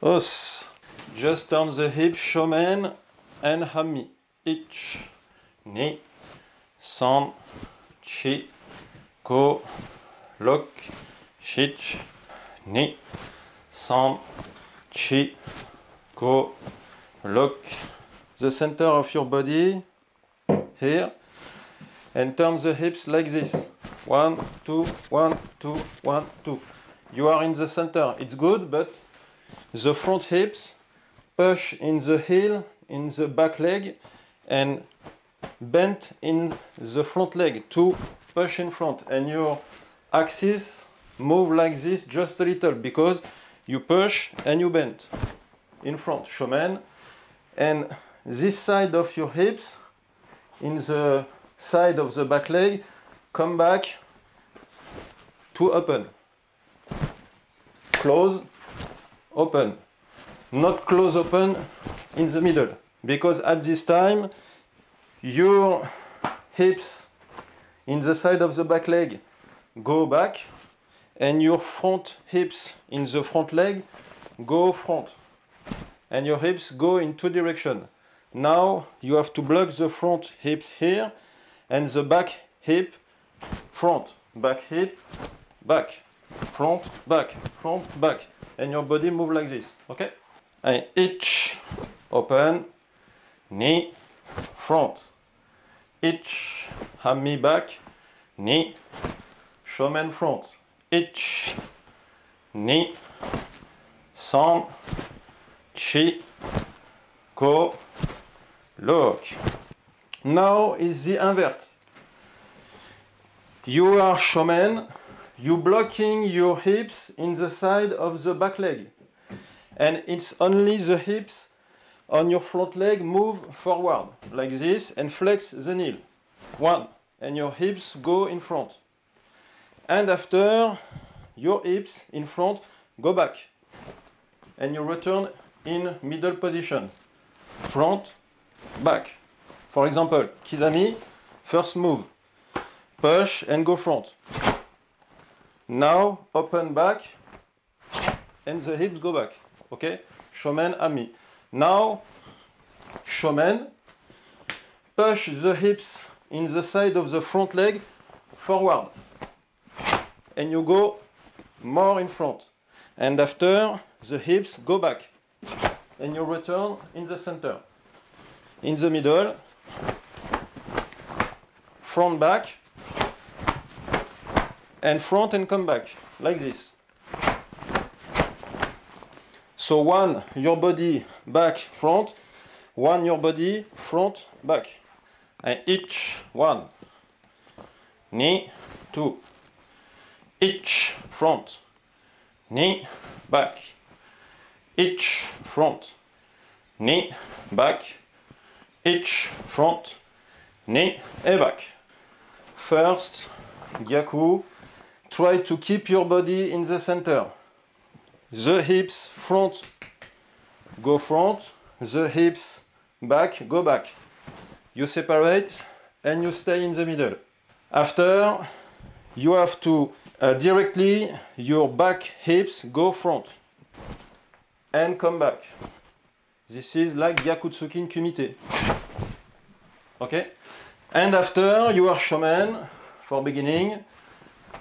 Os. Just turn the hips, shomen and hammi. Ich, ni, san, chi, ko, lok, shich, ni, san, chi, ko, lok. The center of your body here, and turn the hips like this. 1, 2, 1, 2, 1, 2. You are in the center. It's good, but the front hips push in the heel, in the back leg, and bend in the front leg to push in front. And your axis move like this just a little, because you push and you bend in front, shomen. And this side of your hips, in the side of the back leg, come back to open. Close, open. Not close, open in the middle. Because at this time, your hips in the side of the back leg go back, and your front hips in the front leg go front. And your hips go in two directions. Now you have to block the front hips here, and the back hip front, back hip, back, front, back, front, back. And your body move like this, okay? And ich, open, knee, front. Ich, hammi back, knee, shomen front. Ich, knee, san, chi, ko, lok. Now is the invert. You are shomen, you blocking your hips in the side of the back leg. And it's only the hips on your front leg move forward, like this, and flex the knee. 1, and your hips go in front. And after, your hips in front go back. And you return in middle position. Front, back. For example, Kizami, first move. Push and go front. Now, open back, and the hips go back. Okay? Shomen, ami. Now, shomen, push the hips in the side of the front leg forward. And you go more in front. And after, the hips go back. And you return in the center. In the middle, front, back, and front and come back, like this. So 1, your body, back, front. 1, your body, front, back. And each 1. Knee, 2. Each, front. Knee, back. Each, front. Knee, back. Each, front. Knee, and back. First, Gyaku. Try to keep your body in the center. The hips front, go front. The hips back, go back. You separate and you stay in the middle. After, you have to directly, your back hips go front and come back. This is like Gyakutsuki in Kumite. Okay? And after, you are shomen for beginning.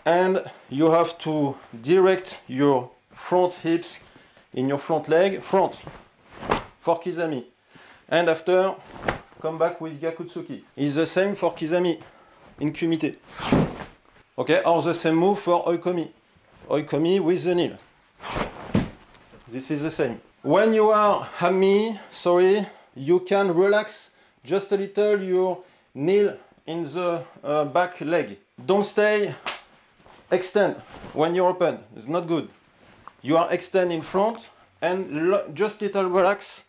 And you have to direct your front hips in your front leg, front, for Kizami. And after, come back with Gyakutsuki. It's the same for Kizami in Kumite. Okay, or the same move for Oikomi. Oikomi with the knee. This is the same. When you are hammi, you can relax just a little your knee in the back leg. Don't stay extend when you open. It's not good. You are extend in front and just little relax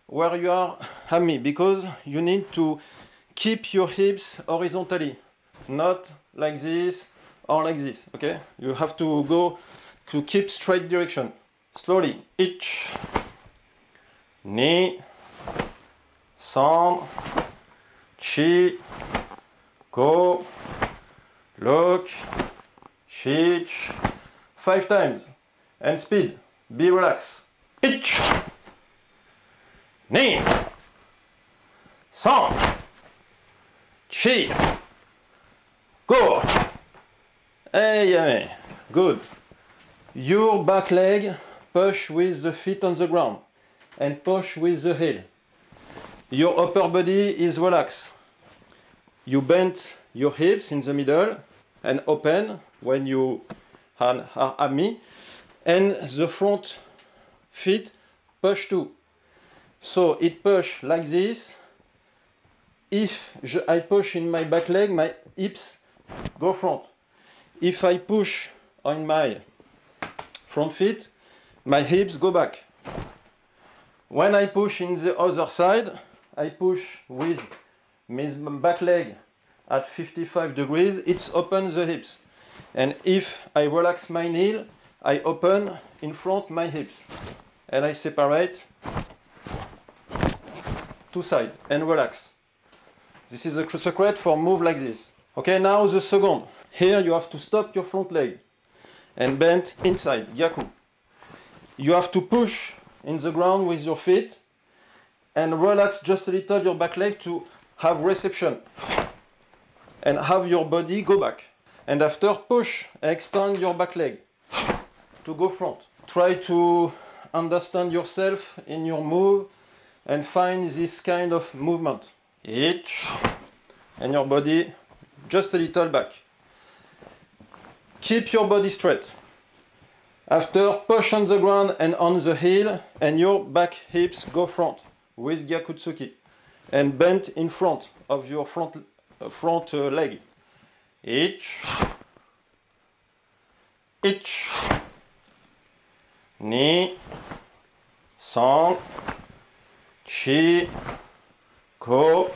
where you are hammi, because you need to keep your hips horizontally, not like this or like this. Okay, you have to go to keep straight direction. Slowly. Ich, ni, san, chi, ko, lok, shich. 5 times. And speed. Be relaxed. Ich, ni, san, chi, go. Hey, yummy. Good. Your back leg, push with the feet on the ground and push with the heel. Your upper body is relaxed. You bend your hips in the middle and open when you are at me, and the front feet push too. So it push like this. If I push in my back leg, my hips go front. If I push on my front feet, my hips go back. When I push in the other side, I push with my back leg at 55 degrees, it's open the hips. And if I relax my knee, I open in front my hips. And I separate two sides and relax. This is a secret for move like this. Okay, now the second. Here you have to stop your front leg and bend inside, Gyaku. You have to push in the ground with your feet and relax just a little your back leg to have reception and have your body go back. And after push, extend your back leg to go front. Try to understand yourself in your move and find this kind of movement. Each, and your body just a little back. Keep your body straight. After, push on the ground and on the heel, and your back hips go front with Gyakutsuki. And bend in front of your front leg. Ich, ni, san, chi, ko.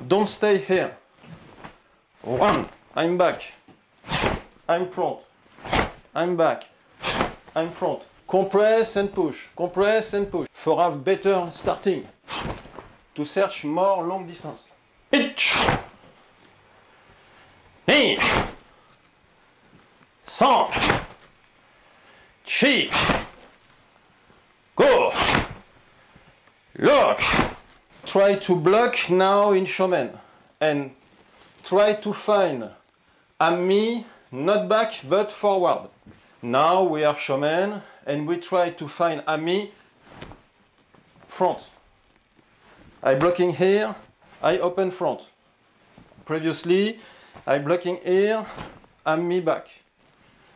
Don't stay here. 1, I'm back. I'm front. I'm back. I'm front. Compress and push. Compress and push. For have better starting. To search more long distance. Ich, ni, san, chi, go, look. Try to block now in Shomen and try to find Ami, not back but forward. Now we are Shomen and we try to find Ami front. I blocking here, I open front. Previously, I blocking here, Ami back.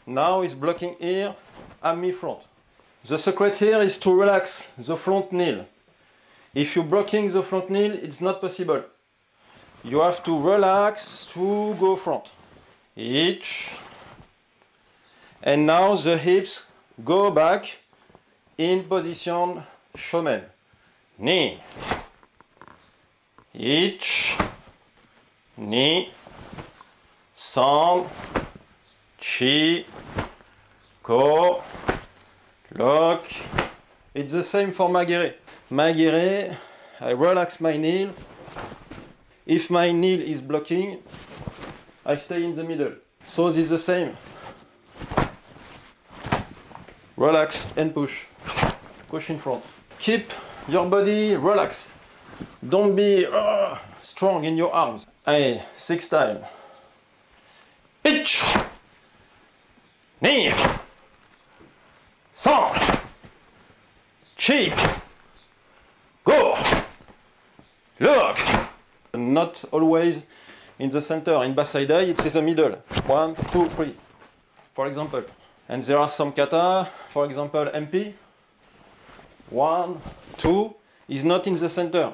Now it's blocking here, Ami front. The secret here is to relax the front knee. If you're blocking the front knee, it's not possible. You have to relax to go front. Each. And now the hips go back in position Shomen. Knee. Each. Knee. San. Chi. Ko. Lock. It's the same for Magere. Magere, I relax my knee. If my knee is blocking, I stay in the middle. So this is the same. Relax and push. Push in front. Keep your body relaxed. Don't be strong in your arms. Hey, 6 times. Ich, ni, san, chi, go, look. Not always in the center. In Basaidai, it's in the middle. 1, 2, 3, for example. And there are some kata, for example, MP. 1, 2 is not in the center.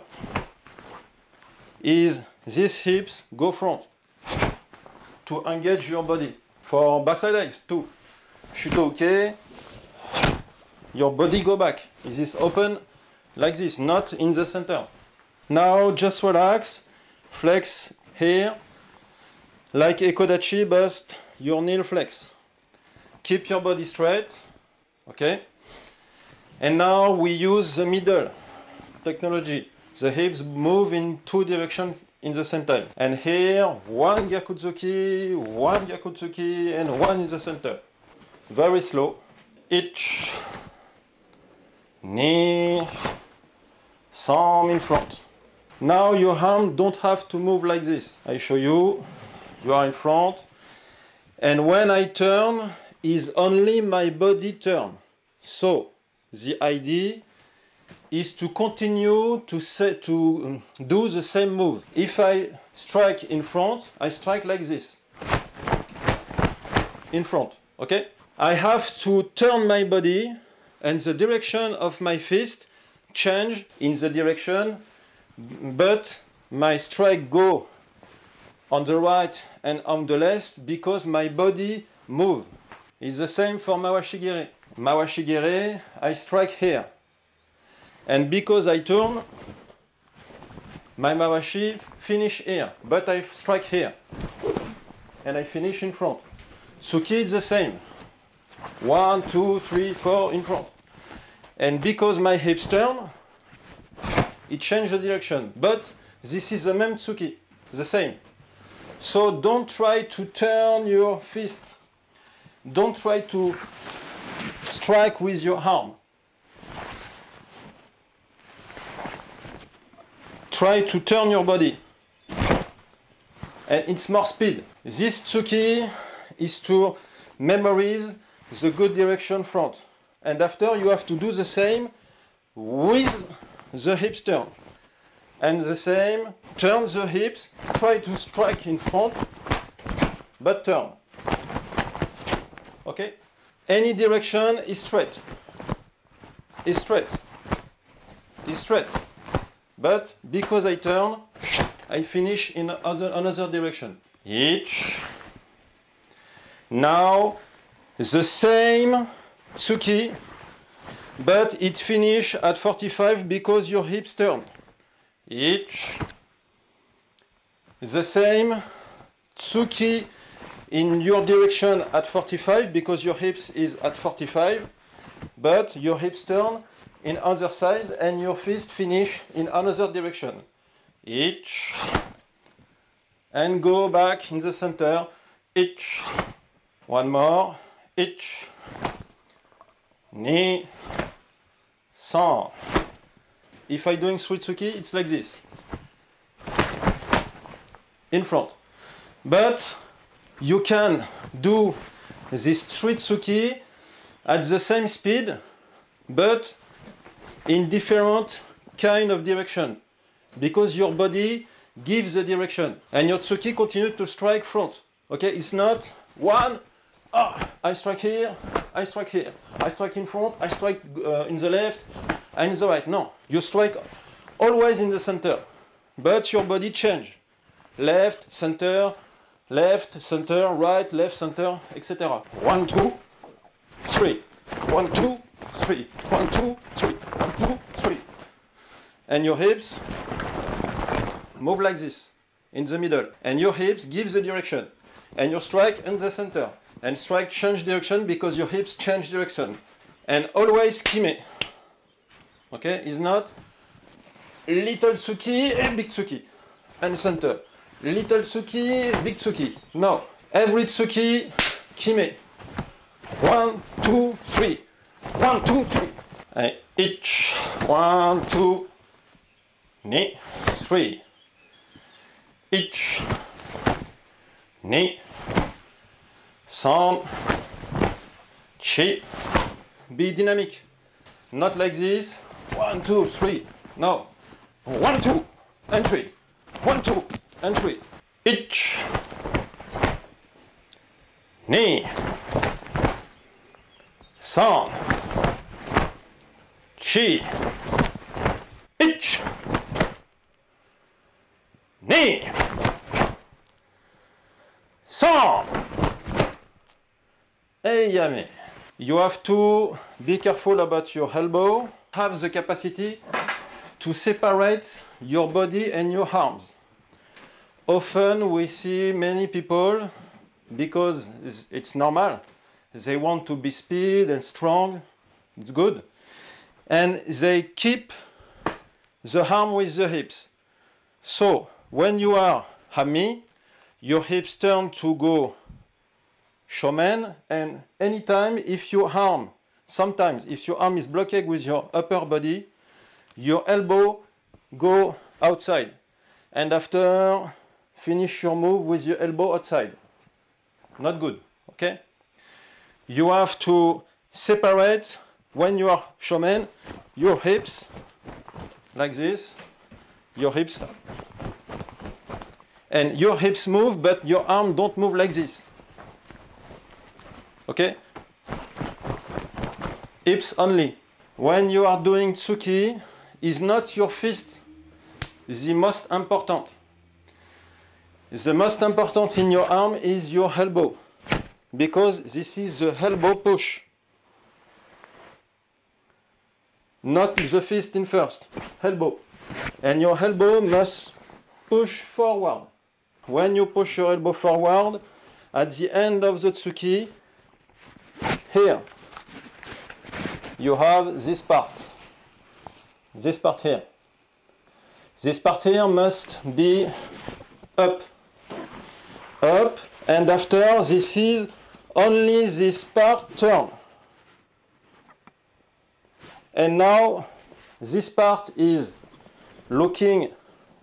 Is these hips go front to engage your body. For Basaidai, 2. Shuto-uke, your body go back. Is this open like this, not in the center. Now just relax, flex here, like Ekodachi, but your knee flex. Keep your body straight, okay? And now we use the middle technology. The hips move in 2 directions in the same time. And here, 1 Gyakutsuki, 1 Gyakutsuki, and 1 in the center. Very slow. Ich, knee, thumb in front. Now your arm don't have to move like this. I show you. You are in front. And when I turn, is only my body turn. So the idea is to continue to do the same move. If I strike in front, I strike like this. In front, okay? I have to turn my body and the direction of my fist change in the direction, but my strike go on the right and on the left because my body move. It's the same for Mawashigiri. Mawashigiri, I strike here. And because I turn, my Mawashi finish here, but I strike here. And I finish in front. Tsuki is the same. 1, 2, 3, 4 in front. And because my hips turn, it changes the direction. But this is the même Tsuki, the same. So don't try to turn your fist. Don't try to strike with your arm. Try to turn your body. And it's more speed. This Tsuki is to memorize the good direction front. And after you have to do the same with the hips turn. And the same, turn the hips, try to strike in front, but turn. Okay? Any direction is straight. Is straight. Is straight. But because I turn, I finish in another direction. Each. Now, the same Tsuki, but it finish at 45 because your hips turn. Each. The same Tsuki in your direction at 45 because your hips is at 45, but your hips turn in other side and your fist finish in another direction. Each. And go back in the center. Each. One more. Each. Knee. San. If I'm doing Street Tsuki, it's like this. In front. But you can do this Street Tsuki at the same speed, but in different kind of direction. Because your body gives the direction. And your Tsuki continues to strike front. Okay, it's not one, I strike here, I strike here. I strike in front, I strike in the left, and in the right. No, you strike always in the center. But your body change. Left, center, right, left, center, etc. 1, 2, 3. 1, 2, 3. 1, 2, 3. 1, 2, 3. And your hips move like this, in the middle. And your hips give the direction. And your strike in the center. And strike change direction because your hips change direction. And always kime. Okay, it's not little Tsuki and big Tsuki. And center. Little Tsuki, big Tsuki. No. Every Tsuki, kime. 1, 2, 3. 1, 2, 3. And each. 1, 2, knee, 3. Each. Knee. San. Chi. Be dynamic. Not like this. 1, 2, 3. No. 1, 2, and 3. 1, 2, and 3. Each. Knee. San. Chi. Each. Knee. San. Eyame. You have to be careful about your elbow. Have the capacity to separate your body and your arms. Often we see many people, because it's normal, they want to be speed and strong, it's good, and they keep the arm with the hips. So when you are Hami, your hips turn to go Shomen, and anytime if your arm sometimes if your arm is blocked with your upper body, your elbow go outside. And after, finish your move with your elbow outside. Not good, okay? You have to separate, when you are showman, your hips, like this, your hips, and your hips move, but your arm don't move like this, okay? Hips only. When you are doing tsuki, is not your fist the most important. The most important in your arm is your elbow, because this is the elbow push. Not the fist in first, elbow. And your elbow must push forward. When you push your elbow forward, at the end of the tsuki, here, you have this part here. This part here must be up, and after this is only this part turn. And now this part is looking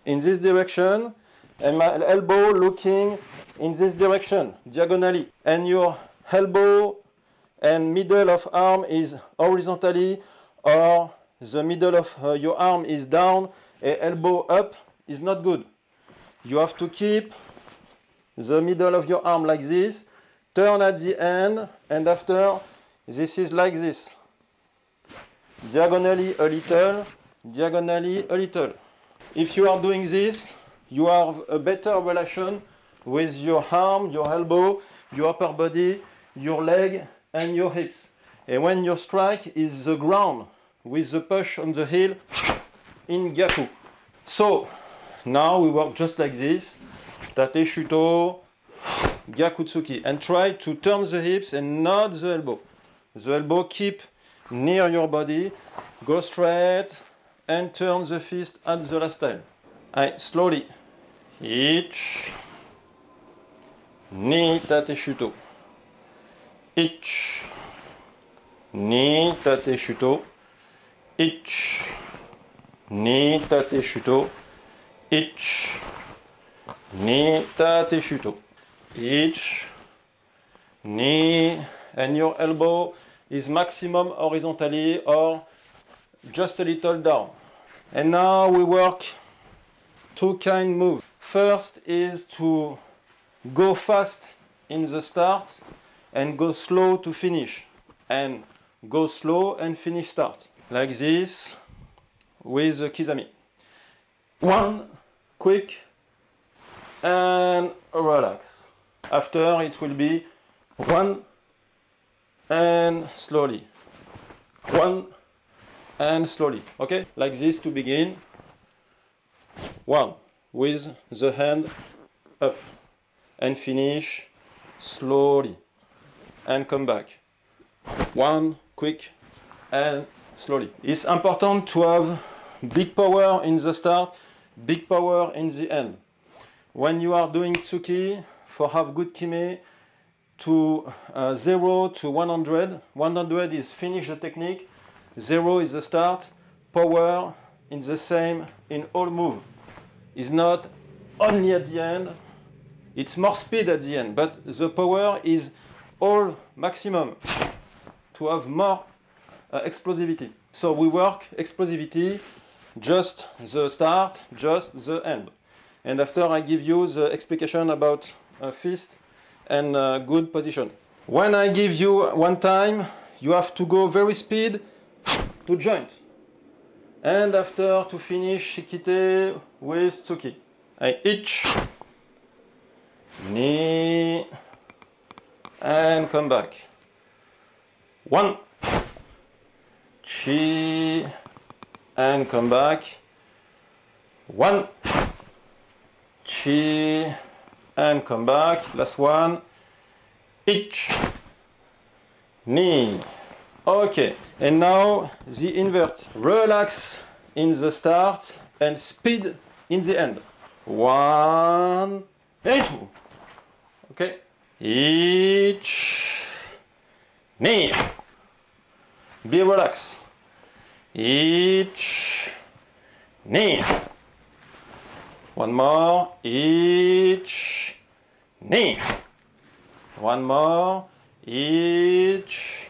in this direction, and my elbow looking in this direction, diagonally. And your elbow and middle of arm is horizontally, or the middle of your arm is down, and elbow up is not good. You have to keep the middle of your arm like this, turn at the end, and after this is like this. Diagonally a little, diagonally a little. If you are doing this, you have a better relation with your arm, your elbow, your upper body, your leg, and your hips. And when your strike is the ground with the push on the heel in Gyaku. So now we work just like this, Tate Shuto, Gyaku Tsuki, and try to turn the hips and not the elbow. The elbow keep near your body, go straight and turn the fist at the last time. Slowly. Ich, ni tate shuto. Ich, ni tate shuto. Ich, ni tate shuto. Ich, ni tate shuto. Ich, ni, and your elbow is maximum horizontally or just a little down. And now we work two kind move. First is to go fast in the start and go slow to finish, and go slow and finish start like this with the kizami. One, quick, and relax. After it will be one and slowly, one and slowly, okay? Like this to begin. One, with the hand up, and finish slowly, and come back. One, quick, and slowly. It's important to have big power in the start, big power in the end. When you are doing tsuki, for have good kime, to 0 to 100. 100 is finish the technique, 0 is the start, power in the same in all move. It's not only at the end, it's more speed at the end, but the power is all maximum to have more explosivity. So we work explosivity, just the start, just the end. And after I give you the explication about fist and good position. When I give you one time, you have to go very speed to joint. And after to finish shikite with tsuki. Ich, knee, and come back. One, chi, and come back. One, chi, and come back. Last one. Ich, knee. Okay, and now the invert. Relax in the start and speed in the end. One and two. Okay. Ich, knee. each, knee. One more, each, knee. One more, each,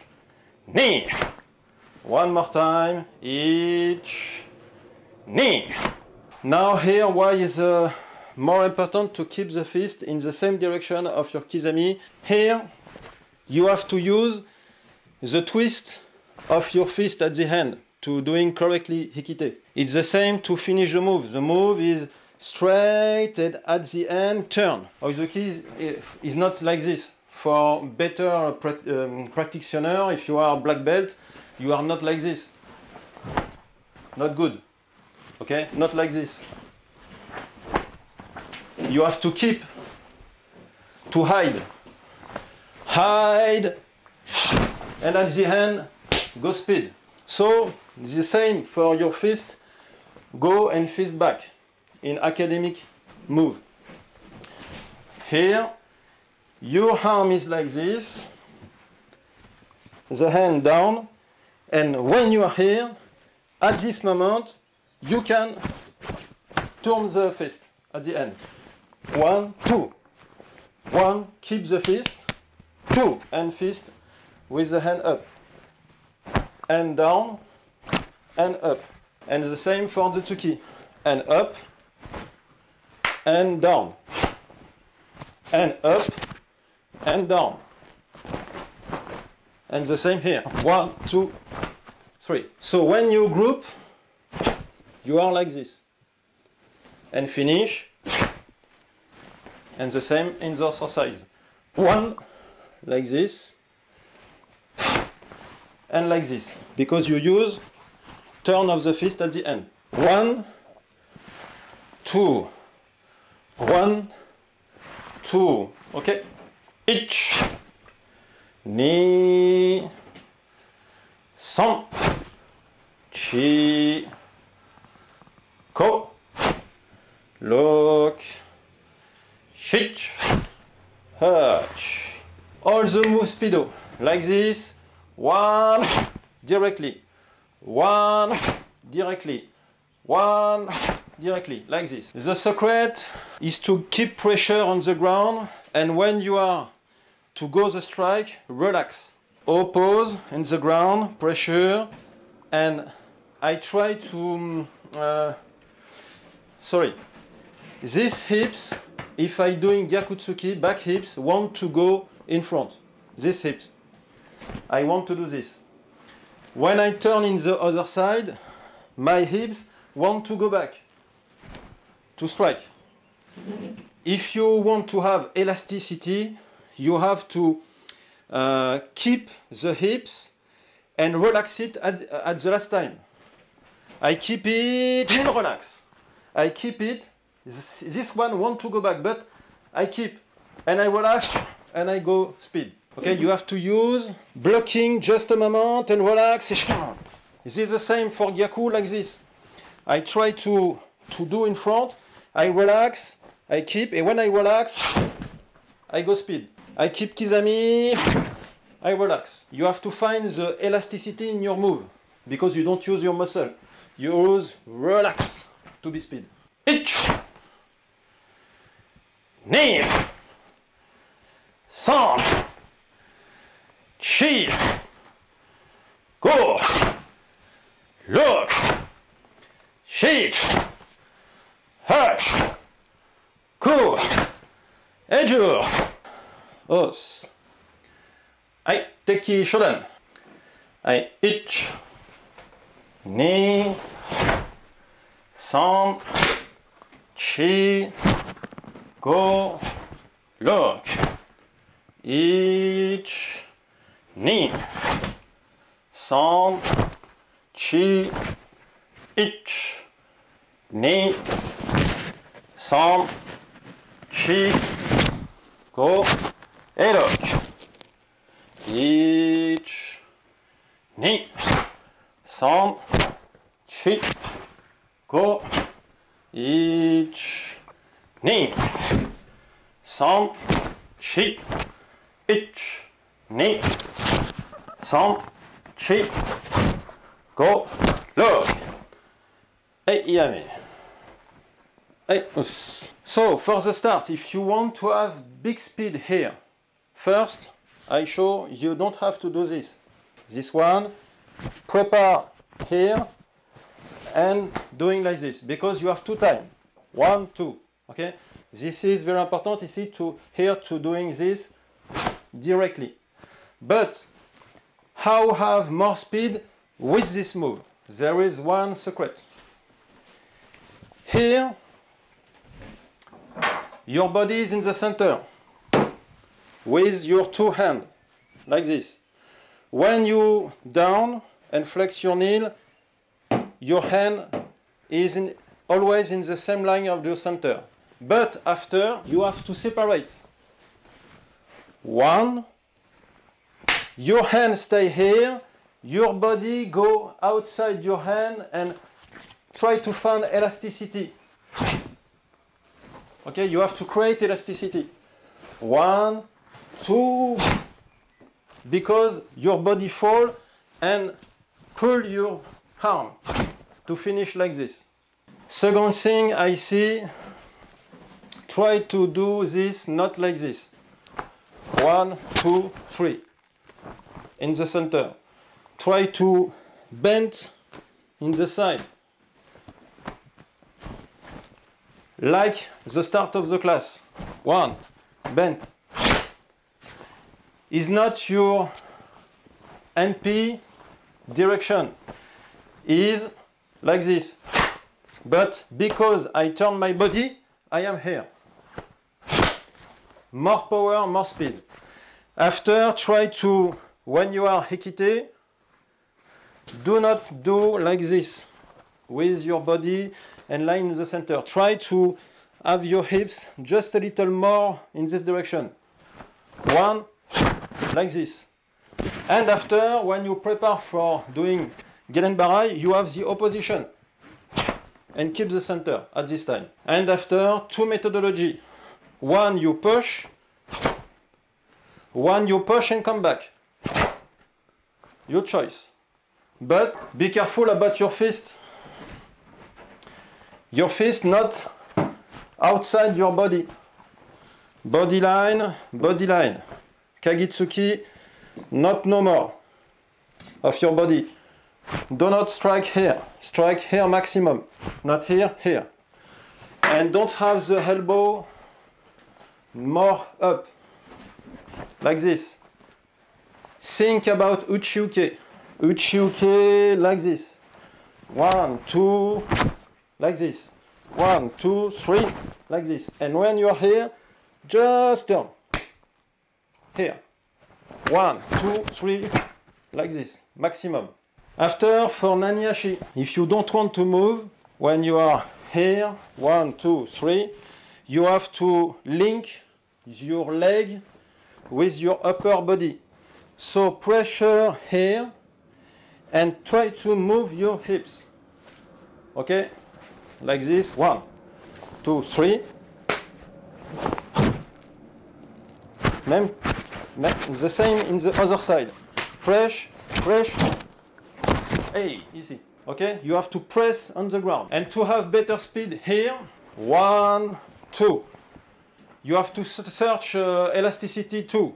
knee. One more time, each, knee. Now here, why is more important to keep the fist in the same direction of your kizami? Here, you have to use the twist of your fist at the end to doing correctly hikite. It's the same to finish the move. The move is straight and at the end turn. Oizuki is not like this. For better practitioner, if you are black belt, you are not like this. Not good. Okay? Not like this. You have to keep, to hide. Hide, and at the end, go speed. So, the same for your fist, go and fist back in academic move. Here, your arm is like this, the hand down, and when you are here, at this moment, you can turn the fist at the end. 1, 2. 1, keep the fist. 2, and fist with the hand up. And down, and up. And the same for the Tsuki. And up, and down. And up, and down. And the same here. 1, 2, 3. So when you group, you are like this. And finish. And the same in the other side. 1, like this. And like this. Because you use turn of the fist at the end. 1, 2. 1, 2. Okay? Each. Ni. San. Chi. Ko. Look. Shich. Hutch. All the moves speedo. Like this. 1. Directly. 1. Directly. 1. Directly. Like this. The secret is to keep pressure on the ground, and when you are to go the strike, relax. Oppose in the ground, pressure, and I try to these hips, if I doing Gyakutsuki, back hips want to go in front. These hips. I want to do this. When I turn in the other side, my hips want to go back to strike. If you want to have elasticity, you have to keep the hips and relax it at the last time. I keep it and relax. I keep it. This one want to go back, but I keep and I relax and I go speed. Okay, you have to use blocking just a moment and relax. This is the same for Gyaku like this. I try to do in front. I relax, I keep, and when I relax, I go speed. I keep Kizami, I relax. You have to find the elasticity in your move because you don't use your muscle. You use relax to be speed. Ich, ni, san, chi, go, look, shit, hutch, cool, edure, os. I teki shodan. I ich, ni, san, chi, go, look, ich, ni, san, chi, ich, ni, san, chi, go, et look. Ich, ni, san, chi, go, ich, ni, san, chi, ich, ni, san, chi, go, Look. Hey, yummy. Hey. So, for the start, if you want to have big speed here, first, I show you don't have to do this. This one, prepare here, and doing like this, because you have two time. 1, 2, okay? This is very important, you see, to here to doing this directly. But how have more speed with this move? There is one secret. Here, your body is in the center with your two hands, like this. When you down and flex your knee, your hand is always in the same line of the center. But after, you have to separate. 1, your hand stay here, your body go outside your hand and try to find elasticity. Okay, you have to create elasticity. 1, 2, because your body fall and pull your arm to finish like this. Second thing I see, try to do this not like this. 1, 2, 3. In the center. Try to bend in the side. Like the start of the class. 1, bend. Is not your NP direction. Is like this. But because I turn my body, I am here. More power, more speed. After, try to, when you are hikite, do not do like this with your body and line in the center. Try to have your hips just a little more in this direction. 1, like this. And after, when you prepare for doing Gelenbaraj, you have the opposition. And keep the center at this time. And after, 2 methodology. 1, you push. 1, you push and come back. Your choice. But be careful about your fist. Your fist not outside your body. Body line, body line. Kagitsuki, not no more of your body. Do not strike here. Strike here maximum. Not here, here. And don't have the elbow more up. Like this. Think about uchi-uke. Uchi-uke like this. 1, 2, like this. 1, 2, 3, like this. And when you're here, just turn. Here. 1, 2, 3, like this. Maximum. After, for Naniashi, if you don't want to move, when you are here, 1, 2, 3, you have to link your leg with your upper body. So pressure here and try to move your hips. Okay? Like this. 1, 2, 3. The same in the other side. Press, press. Hey, easy. Okay? You have to press on the ground. And to have better speed here, 1, 2. You have to search elasticity too.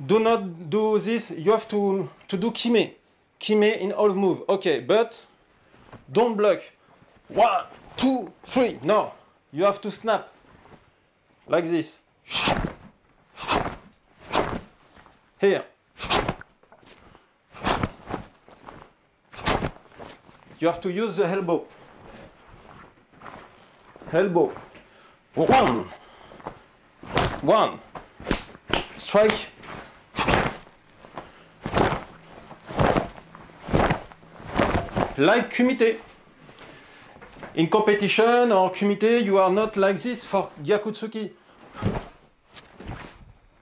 Do not do this. You have to do kime. Kime in all move. Okay, but don't block. 1, 2, 3. No. You have to snap. Like this. Here. You have to use the elbow. Elbow. 1. 1. Strike. Like kumite. In competition or kumite, you are not like this for Gyakutsuki.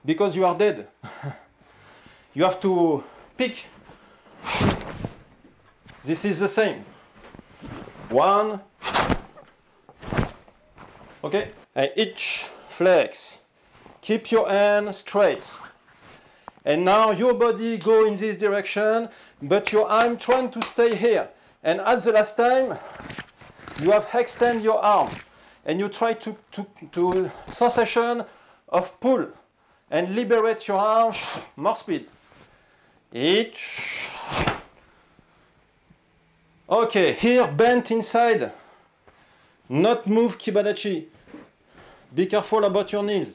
Because you are dead. You have to pick. This is the same. 1. Okay. And each flex. Keep your hand straight. And now your body go in this direction, but your arm trying to stay here. And at the last time, you have extend your arm and you try to sensation of pull and liberate your arm, more speed. Each. Okay, here bent inside, not move Kibadachi. Be careful about your knees.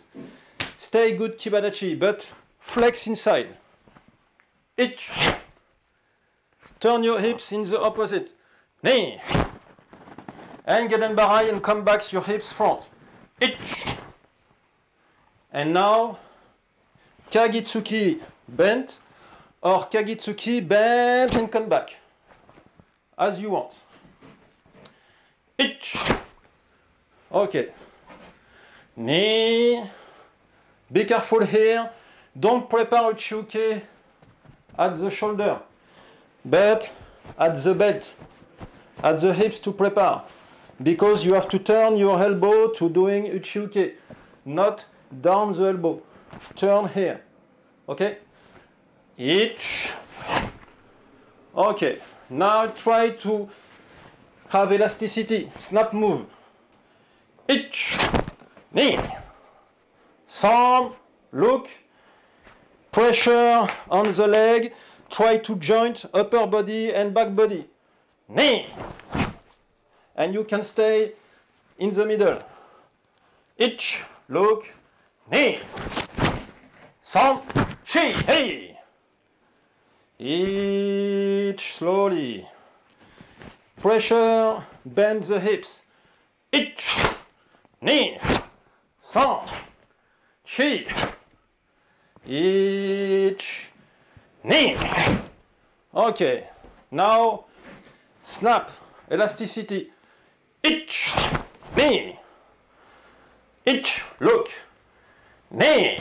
Stay good Kibadachi, but flex inside. Each. Turn your hips in the opposite. Knee. And Gedenbarai and come back your hips front. Each. And now, Kagitsuki bent, or Kagitsuki bent and come back. As you want. Each. Okay. Knee. Be careful here. Don't prepare a Uchiuke at the shoulder, but at the belt, at the hips to prepare. Because you have to turn your elbow to doing Uchiuke, not down the elbow. Turn here. Okay? Each. Okay. Now try to have elasticity. Snap move. Each. Knee. Some. Look. Pressure on the leg. Try to joint upper body and back body. Knee. And you can stay in the middle. Each. Look. Knee. Some. Shi. Hey. Each slowly. Pressure, bend the hips. Each. Knee. San. Chi. Each. Knee. Okay. Now, snap. Elasticity. Each. Knee. Each. Look. Knee.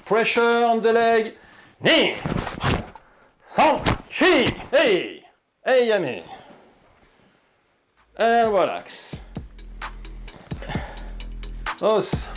Pressure on the leg. Knee. San, chi, hey, hey, yummy. And relax. Os.